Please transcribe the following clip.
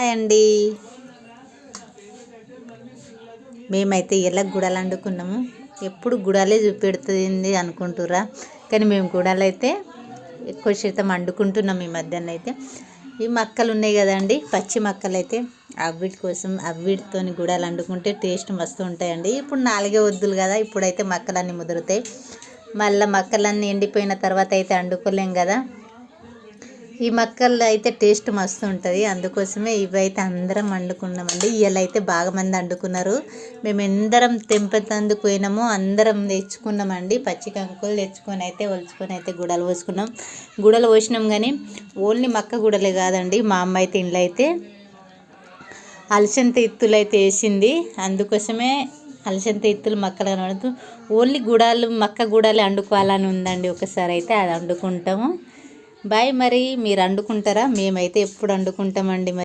Hi అండి. మేమైతే ఎలా గుడాలు వండుకున్నాము. ఎప్పుడు గుడాలే చూపెడుతుంది అనుకుంటుర్రా, కానీ మేము గుడాలు అయితే ఎక్కువ శాతం వండుకుంటున్నాం. ఈ మధ్యాహ్నం అయితే ఈ మక్కలు ఉన్నాయి కదండి, పచ్చి మక్కలు అయితే అవిటితో గుడాలు వండుకుంటే టేస్ట్ మస్తు ఉంటాయండి. ఇప్పుడు 4 వద్దులు కదా, ఇప్పుడైతే మక్కలన్నీ ముదురుతాయి. మళ్ళీ మక్కలన్నీ ఎండిపోయిన తర్వాత అయితే వండుకోలేం కదా. ఈ మక్కలు అయితే టేస్ట్ మస్తు ఉంటుంది, అందుకోసమే ఇవైతే అందరం వండుకున్నామండి. ఇవాళ అయితే బాగా మంది వండుకున్నారు. మేము ఎందరం తెంపేందుకు పోయినామో అందరం తెచ్చుకున్నామండి. పచ్చి కంకులు తెచ్చుకొని అయితే ఒలుచుకొని అయితే గుడలు పోసుకున్నాం. గుడలు పోసినాం కానీ ఓన్లీ మక్క గుడలే కాదండి, మా అమ్మ అయితే ఇంట్లో అయితే అలసంత ఇత్తులు అయితే వేసింది. అందుకోసమే అలసంత ఇత్తులు మక్కలు కనబడుతూ ఓన్లీ గుడాలు మక్క గుడాలే వండుకోవాలని ఉందండి. ఒకసారి అయితే అది వండుకుంటాము. బాయ్. మరి మీరు వండుకుంటారా? మేమైతే ఎప్పుడు వండుకుంటామండి.